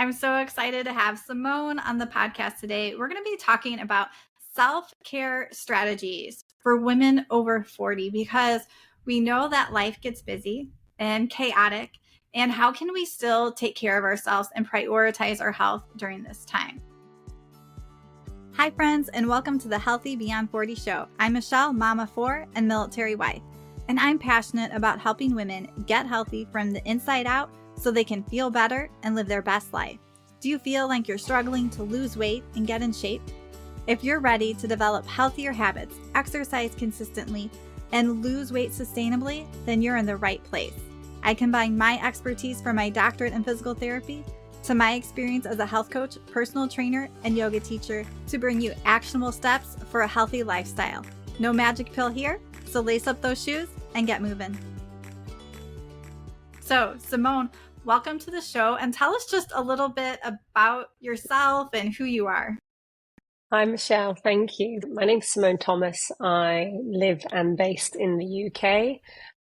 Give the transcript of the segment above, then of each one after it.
I'm so excited to have Simone on the podcast today. We're going to be talking about self-care strategies for women over 40 because we know that life gets busy and chaotic. And how can we still take care of ourselves and prioritize our health during this time? Hi, friends, and welcome to the Healthy Beyond 40 show. I'm Michelle, mama 4 and military wife, and I'm passionate about helping women get healthy from the inside out so they can feel better and live their best life. Do you feel like you're struggling to lose weight and get in shape? If you're ready to develop healthier habits, exercise consistently, and lose weight sustainably, then you're in the right place. I combine my expertise from my doctorate in physical therapy to my experience as a health coach, personal trainer, and yoga teacher to bring you actionable steps for a healthy lifestyle. No magic pill here, so lace up those shoes and get moving. So, Simone, welcome to the show, and tell us just a little bit about yourself and who you are. Hi, Michelle. Thank you. My name's Simone Thomas. I live and based in the UK.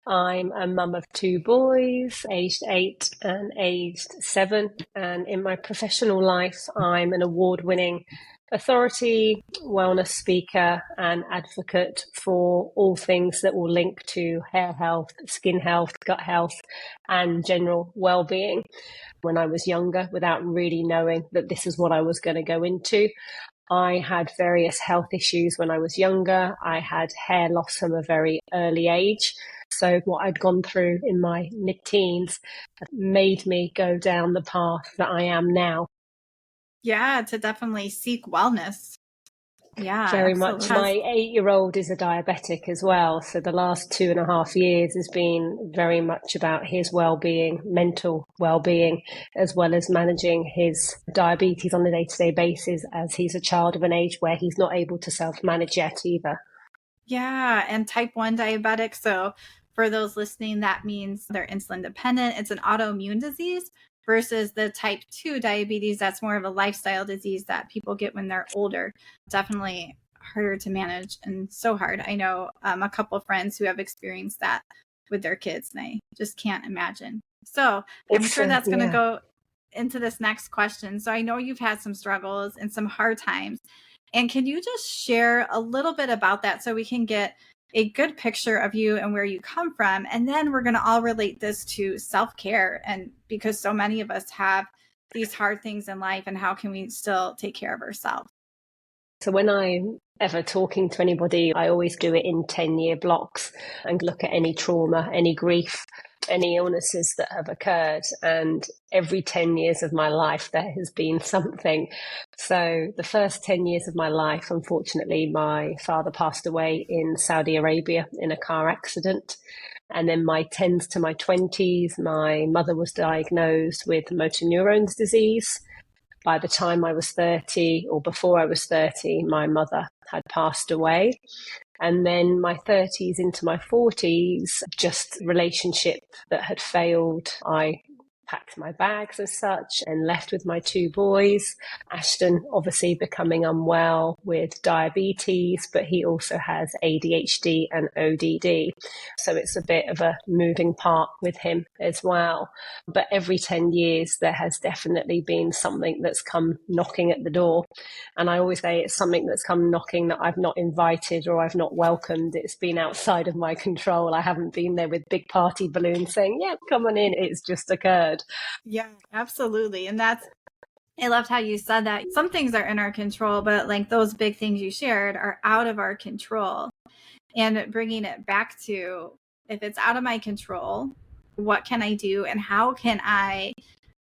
I'm a mum of 2 boys, aged 8 and aged 7. And in my professional life, I'm an award-winning authority, wellness speaker, and advocate for all things that will link to hair health, skin health, gut health, and general well-being. When I was younger, without really knowing that this is what I was going to go into, I had various health issues when I was younger. I had hair loss from a very early age. So what I'd gone through in my mid-teens made me go down the path that I am now. Yeah, to definitely seek wellness. Yeah, Very absolutely. much. My 8-year-old is a diabetic as well. So the last 2.5 years has been very much about his well-being, mental well-being, as well as managing his diabetes on a day-to-day basis, as he's a child of an age where he's not able to self-manage yet either. Yeah, and type 1 diabetic. So for those listening, that means they're insulin dependent. It's an autoimmune disease versus the type 2 diabetes. That's more of a lifestyle disease that people get when they're older. Definitely harder to manage and so hard. I know a couple of friends who have experienced that with their kids, and I just can't imagine. So I'm sure that's going to go into this next question. So I know you've had some struggles and some hard times. And can you just share a little bit about that so we can get a good picture of you and where you come from? And then we're going to all relate this to self-care, and because so many of us have these hard things in life, and how can we still take care of ourselves? So when I'm ever talking to anybody, I always do it in 10-year blocks and look at any trauma, any grief, any illnesses that have occurred. And every 10 years of my life, there has been something. So the first 10 years of my life, unfortunately, my father passed away in Saudi Arabia in a car accident. And then my 10s to my 20s, my mother was diagnosed with motor neurons disease. By the time I was 30, or before I was 30, my mother had passed away. And then my 30s into my 40s, just relationship that had failed. I packed my bags as such and left with my 2 boys. Ashton obviously becoming unwell with diabetes, but he also has ADHD and ODD. So it's a bit of a moving part with him as well. But every 10 years, there has definitely been something that's come knocking at the door. And I always say it's something that's come knocking that I've not invited or I've not welcomed. It's been outside of my control. I haven't been there with big party balloons saying, yeah, come on in. It's just occurred. Yeah, absolutely. And I loved how you said that some things are in our control, but like those big things you shared are out of our control. And bringing it back to, if it's out of my control, what can I do? And how can I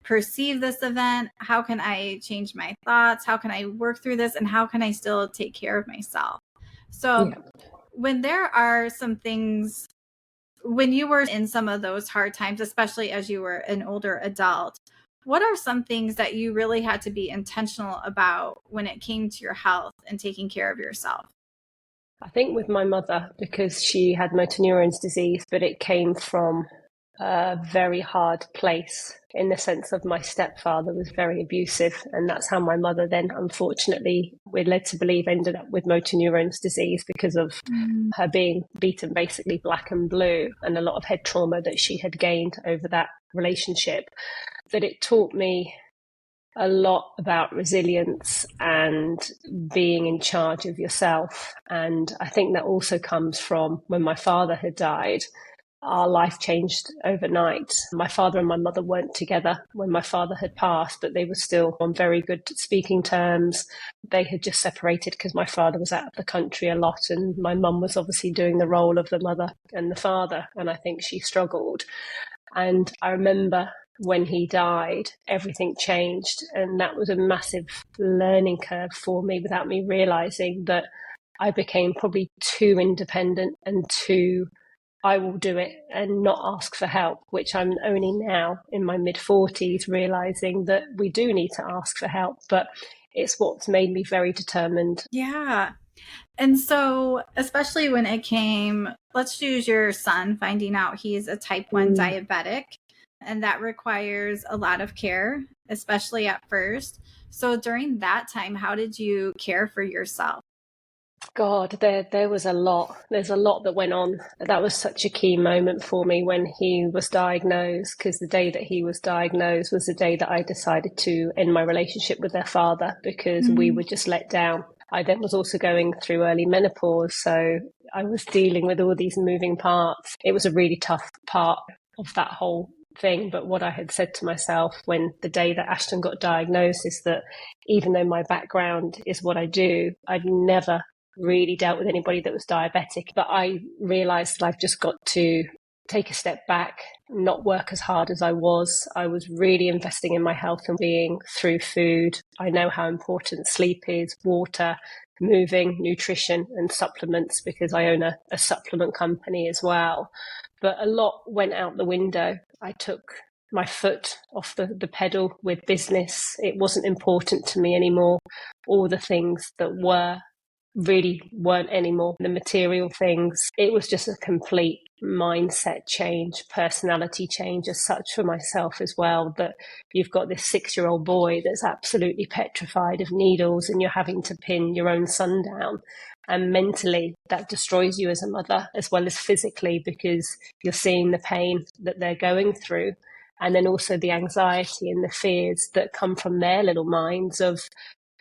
perceive this event? How can I change my thoughts? How can I work through this? And how can I still take care of myself? So when there are some things, when you were in some of those hard times, especially as you were an older adult, what are some things that you really had to be intentional about when it came to your health and taking care of yourself? I think with my mother, because she had motor neurons disease, but it came from a very hard place in the sense of my stepfather was very abusive. And that's how my mother then, unfortunately, we're led to believe, ended up with motor neurons disease because of her being beaten basically black and blue, and a lot of head trauma that she had gained over that relationship. That it taught me a lot about resilience and being in charge of yourself. And I think that also comes from when my father had died. Our life changed overnight. My father and my mother weren't together when my father had passed, but they were still on very good speaking terms. They had just separated because my father was out of the country a lot, and my mum was obviously doing the role of the mother and the father, and I think she struggled. And I remember when he died, everything changed, and that was a massive learning curve for me without me realizing that I became probably too independent and too I will do it and not ask for help, which I'm only now in my mid-40s realizing that we do need to ask for help, but it's what's made me very determined. Yeah. And so, especially when it came, let's use your son, finding out he's a type 1 diabetic, and that requires a lot of care, especially at first. So during that time, how did you care for yourself? God, there was a lot. There's a lot that went on. That was such a key moment for me when he was diagnosed, because the day that he was diagnosed was the day that I decided to end my relationship with their father because we were just let down. I then was also going through early menopause, so I was dealing with all these moving parts. It was a really tough part of that whole thing. But what I had said to myself when the day that Ashton got diagnosed is that even though my background is what I do, I'd never really dealt with anybody that was diabetic. But I realized that I've just got to take a step back, not work as hard as I was. I was really investing in my health and being through food. I know how important sleep is, water, moving, nutrition and supplements, because I own a supplement company as well. But a lot went out the window. I took my foot off the pedal with business. It wasn't important to me anymore. All the things that were really weren't anymore. The material things, it was just a complete mindset change, personality change as such for myself as well, that you've got this 6-year-old boy that's absolutely petrified of needles and you're having to pin your own son down. And mentally, that destroys you as a mother as well as physically, because you're seeing the pain that they're going through. And then also the anxiety and the fears that come from their little minds of,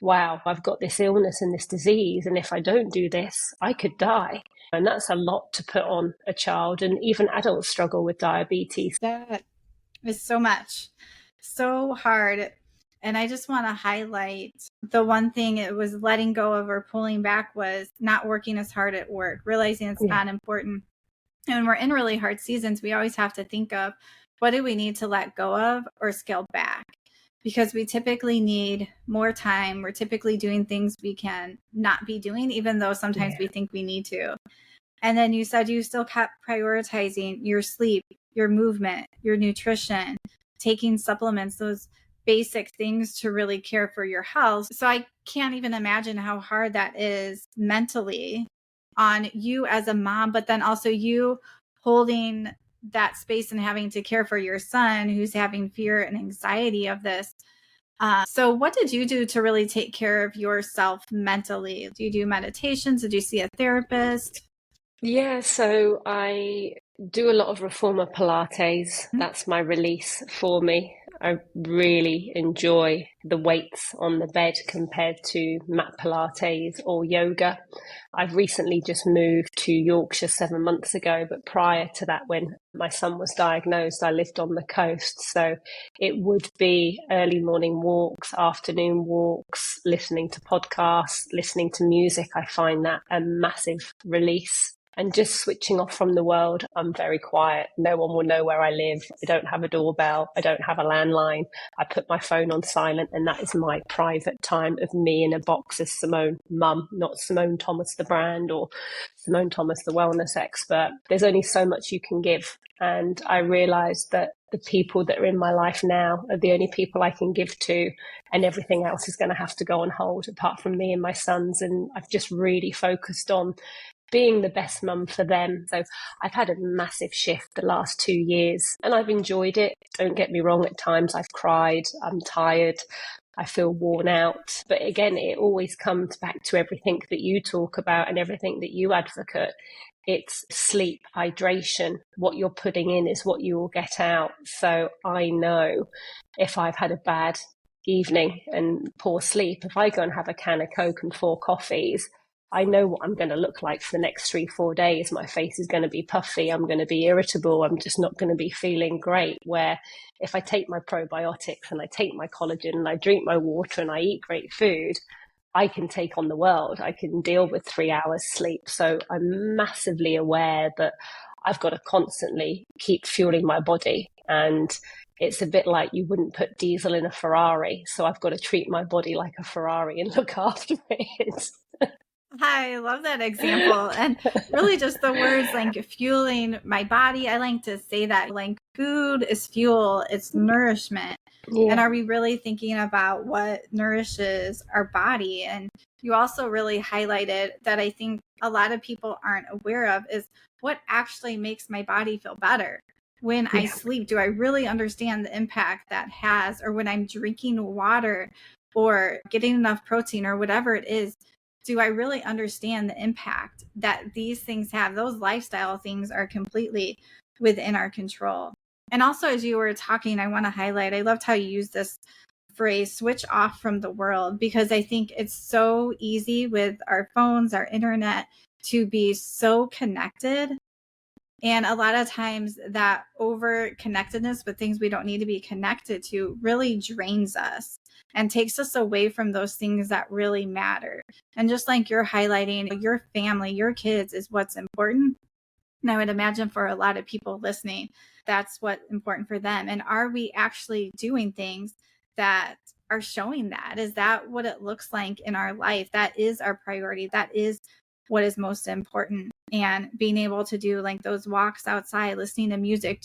wow, I've got this illness and this disease, and if I don't do this, I could die. And that's a lot to put on a child, and even adults struggle with diabetes. That is so much, so hard. And I just want to highlight the one thing it was letting go of or pulling back was not working as hard at work, realizing it's not important. And when we're in really hard seasons, we always have to think of what do we need to let go of or scale back? Because we typically need more time. We're typically doing things we can not be doing, even though sometimes we think we need to. And then you said you still kept prioritizing your sleep, your movement, your nutrition, taking supplements, those basic things to really care for your health. So I can't even imagine how hard that is mentally on you as a mom, but then also you holding that space and having to care for your son who's having fear and anxiety of this. So what did you do to really take care of yourself mentally? Do you do meditations? Did you see a therapist? Yeah, so I do a lot of reformer Pilates. That's my release for me. I really enjoy the weights on the bed compared to mat Pilates or yoga. I've recently just moved to Yorkshire 7 months ago, but prior to that, when my son was diagnosed, I lived on the coast. So it would be early morning walks, afternoon walks, listening to podcasts, listening to music. I find that a massive release. And just switching off from the world. I'm very quiet. No one will know where I live. I don't have a doorbell. I don't have a landline. I put my phone on silent, and that is my private time of me in a box as Simone mum, not Simone Thomas the brand or Simone Thomas the wellness expert. There's only so much you can give. And I realized that the people that are in my life now are the only people I can give to, and everything else is going to have to go on hold apart from me and my sons. And I've just really focused on being the best mum for them. So I've had a massive shift the last 2 years and I've enjoyed it. Don't get me wrong, at times I've cried, I'm tired, I feel worn out. But again, it always comes back to everything that you talk about and everything that you advocate. It's sleep, hydration. What you're putting in is what you will get out. So I know if I've had a bad evening and poor sleep, if I go and have a can of Coke and 4 coffees, I know what I'm going to look like for the next 3-4 days. My face is going to be puffy. I'm going to be irritable. I'm just not going to be feeling great. Where if I take my probiotics and I take my collagen and I drink my water and I eat great food, I can take on the world. I can deal with 3 hours sleep. So I'm massively aware that I've got to constantly keep fueling my body. And it's a bit like you wouldn't put diesel in a Ferrari. So I've got to treat my body like a Ferrari and look after it. I love that example. And really just the words like fueling my body. I like to say that like food is fuel, it's nourishment. Yeah. And are we really thinking about what nourishes our body? And you also really highlighted that I think a lot of people aren't aware of is what actually makes my body feel better. When I sleep, do I really understand the impact that has? Or when I'm drinking water or getting enough protein or whatever it is, do I really understand the impact that these things have? Those lifestyle things are completely within our control. And also, as you were talking, I want to highlight, I loved how you used this phrase, switch off from the world, because I think it's so easy with our phones, our internet, to be so connected. And a lot of times that over connectedness with things we don't need to be connected to really drains us and takes us away from those things that really matter. And just like you're highlighting, your family, your kids is what's important. And I would imagine for a lot of people listening, that's what's important for them. And are we actually doing things that are showing that? Is that what it looks like in our life? That is our priority. That is what is most important. And being able to do like those walks outside, listening to music.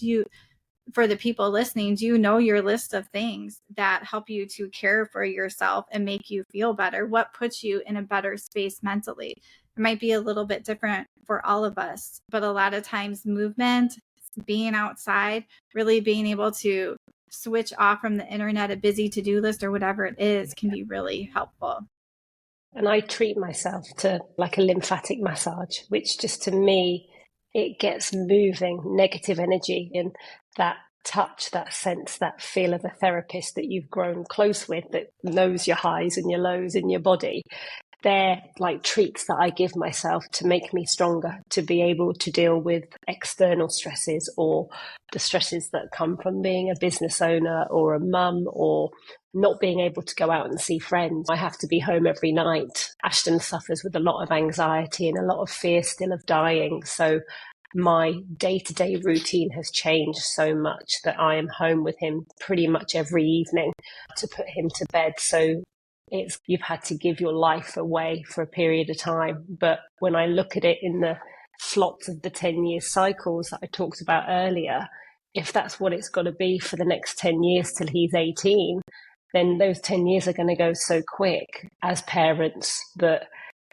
For the people listening, do you know your list of things that help you to care for yourself and make you feel better? What puts you in a better space mentally? It might be a little bit different for all of us, but a lot of times movement, being outside, really being able to switch off from the internet, a busy to-do list or whatever it is, can be really helpful. And I treat myself to like a lymphatic massage, which just to me, it gets moving negative energy and that touch, that sense, that feel of a therapist that you've grown close with that knows your highs and your lows in your body. They're like treats that I give myself to make me stronger, to be able to deal with external stresses or the stresses that come from being a business owner or a mum or not being able to go out and see friends. I have to be home every night. Ashton suffers with a lot of anxiety and a lot of fear still of dying. So my day-to-day routine has changed so much that I am home with him pretty much every evening to put him to bed. So you've had to give your life away for a period of time. But when I look at it in the slots of the 10-year cycles that I talked about earlier, if that's what it's got to be for the next 10 years till he's 18, then those 10 years are going to go so quick as parents that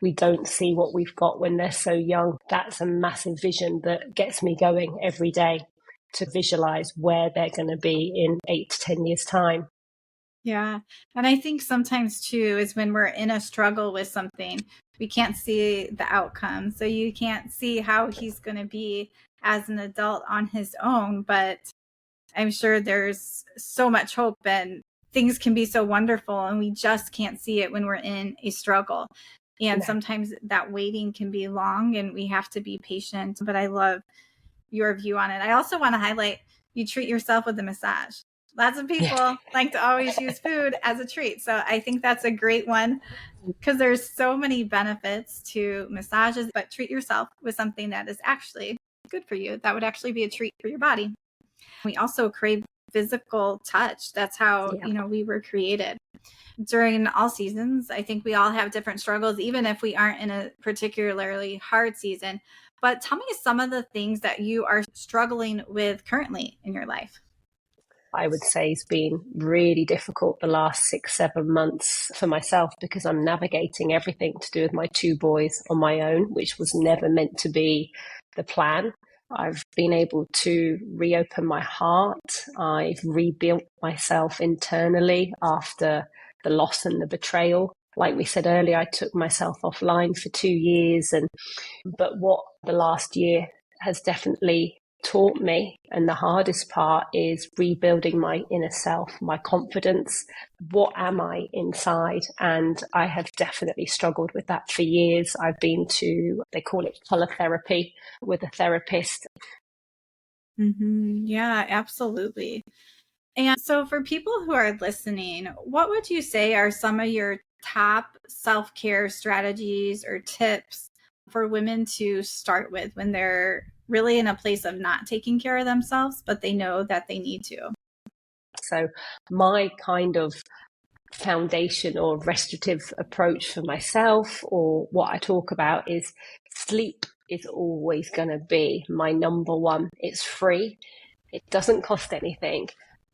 we don't see what we've got when they're so young. That's a massive vision that gets me going every day to visualize where they're going to be in 8 to 10 years' time. Yeah. And I think sometimes too is when we're in a struggle with something, we can't see the outcome. So you can't see how he's going to be as an adult on his own. But I'm sure there's so much hope and things can be so wonderful. And we just can't see it when we're in a struggle. And sometimes that waiting can be long and we have to be patient. But I love your view on it. I also want to highlight you treat yourself with a massage. Lots of people like to always use food as a treat. So I think that's a great one because there's so many benefits to massages, but treat yourself with something that is actually good for you. That would actually be a treat for your body. We also crave physical touch. That's how, we were created. During all seasons, I think we all have different struggles, even if we aren't in a particularly hard season. But tell me some of the things that you are struggling with currently in your life. I would say has been really difficult the last 6-7 months for myself because I'm navigating everything to do with my 2 boys on my own, which was never meant to be the plan. I've been able to reopen my heart. I've rebuilt myself internally after the loss and the betrayal. Like we said earlier, I took myself offline for 2 years. But what the last year has definitely taught me, and the hardest part is rebuilding my inner self, my confidence. What am I inside? And I have definitely struggled with that for years. I've been to, they call it color therapy with a therapist. Yeah, absolutely. And so for people who are listening, what would you say are some of your top self-care strategies or tips for women to start with when they're really in a place of not taking care of themselves, but they know that they need to? So my kind of foundation or restorative approach for myself, or what I talk about, is sleep is always going to be my number one. It's free. It doesn't cost anything,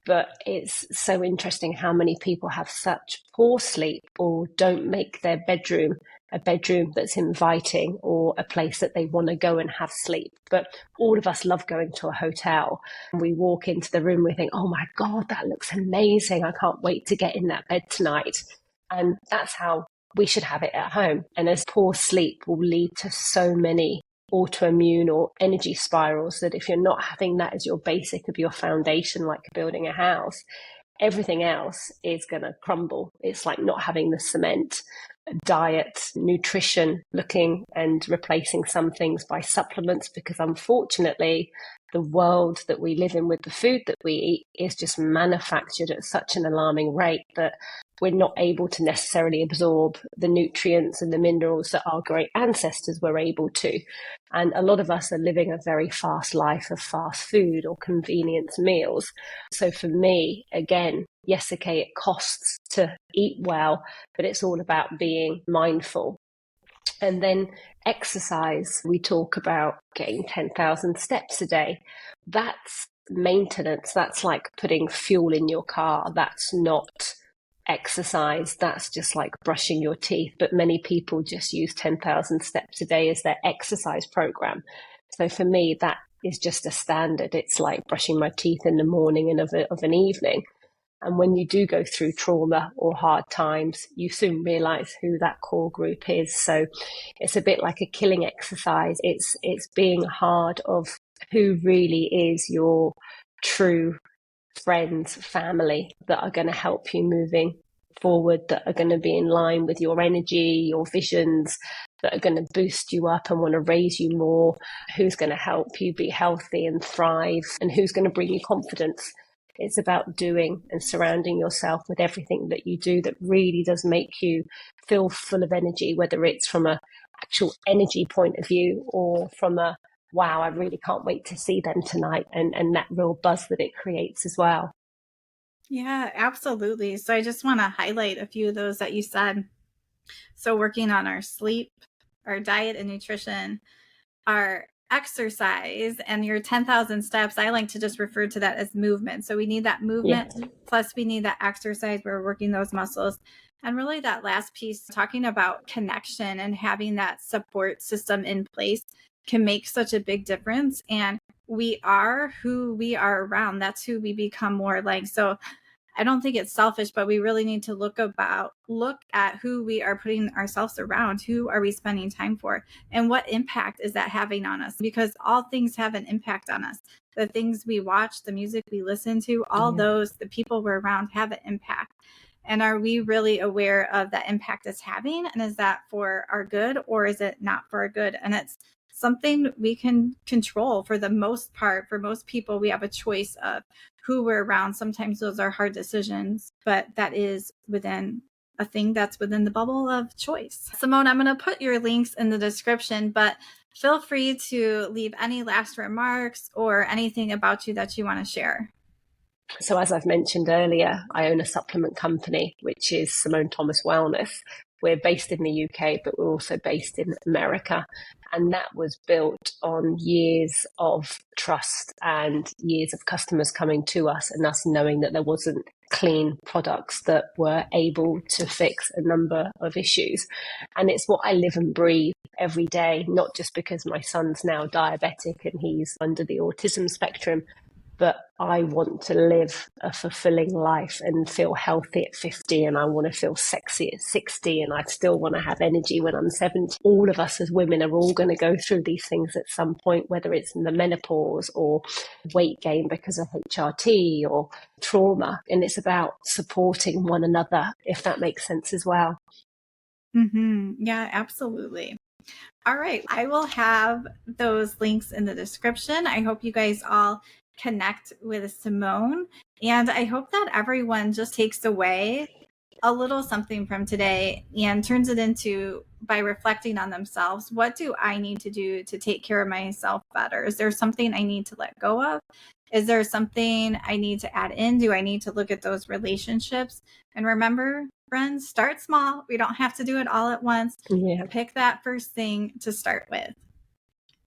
but it's so interesting how many people have such poor sleep or don't make their bedroom a bedroom that's inviting or a place that they want to go and have sleep. But all of us love going to a hotel. We walk into the room, we think, oh my God, that looks amazing. I can't wait to get in that bed tonight. And that's how we should have it at home. And as poor sleep will lead to so many autoimmune or energy spirals, that if you're not having that as your basic of your foundation, like building a house, everything else is going to crumble. It's like not having the cement. Diet, nutrition, looking and replacing some things by supplements, because unfortunately the world that we live in with the food that we eat is just manufactured at such an alarming rate that we're not able to necessarily absorb the nutrients and the minerals that our great ancestors were able to. And a lot of us are living a very fast life of fast food or convenience meals. So for me, again, yes, okay, it costs to eat well, but it's all about being mindful. And then exercise, we talk about getting 10,000 steps a day. That's maintenance. That's like putting fuel in your car. That's not exercise. That's just like brushing your teeth. But many people just use 10,000 steps a day as their exercise program. So for me, that is just a standard. It's like brushing my teeth in the morning and of an evening. And when you do go through trauma or hard times, you soon realize who that core group is. So it's a bit like a killing exercise. It's being hard of who really is your true friends, family that are going to help you moving forward, that are going to be in line with your energy, your visions, that are going to boost you up and want to raise you more, who's going to help you be healthy and thrive, and who's going to bring you confidence. It's about doing and surrounding yourself with everything that you do that really does make you feel full of energy, whether it's from a actual energy point of view or from a, wow, I really can't wait to see them tonight, and that real buzz that it creates as well. Yeah, absolutely. So I just want to highlight a few of those that you said. So working on our sleep, our diet and nutrition, our exercise, and your 10,000 steps, I like to just refer to that as movement. So we need that movement, plus we need that exercise where we're working those muscles. And really that last piece, talking about connection and having that support system in place, can make such a big difference. And we are who we are around. That's who we become more like. So I don't think it's selfish, but we really need to look at who we are putting ourselves around. Who are we spending time for? And what impact is that having on us? Because all things have an impact on us. The things we watch, the music we listen to, all those, the people we're around have an impact. And are we really aware of that impact it's having? And is that for our good, or is it not for our good? And it's something we can control for the most part. For most people, we have a choice of who we're around. Sometimes those are hard decisions, but that is within a thing that's within the bubble of choice. Simone, I'm going to put your links in the description, but feel free to leave any last remarks or anything about you that you want to share. So as I've mentioned earlier, I own a supplement company, which is Simone Thomas Wellness. We're based in the UK, but we're also based in America. And that was built on years of trust and years of customers coming to us and us knowing that there wasn't clean products that were able to fix a number of issues. And it's what I live and breathe every day, not just because my son's now diabetic and he's under the autism spectrum, but I want to live a fulfilling life and feel healthy at 50, and I want to feel sexy at 60, and I still want to have energy when I'm 70. All of us as women are all going to go through these things at some point, whether it's in the menopause or weight gain because of HRT or trauma. And it's about supporting one another, if that makes sense as well. Mm-hmm. Yeah, absolutely. All right. I will have those links in the description. I hope you guys all connect with Simone. And I hope that everyone just takes away a little something from today and turns it into, by reflecting on themselves, what do I need to do to take care of myself better? Is there something I need to let go of? Is there something I need to add in? Do I need to look at those relationships? And remember, friends, start small. We don't have to do it all at once. Yeah. Pick that first thing to start with.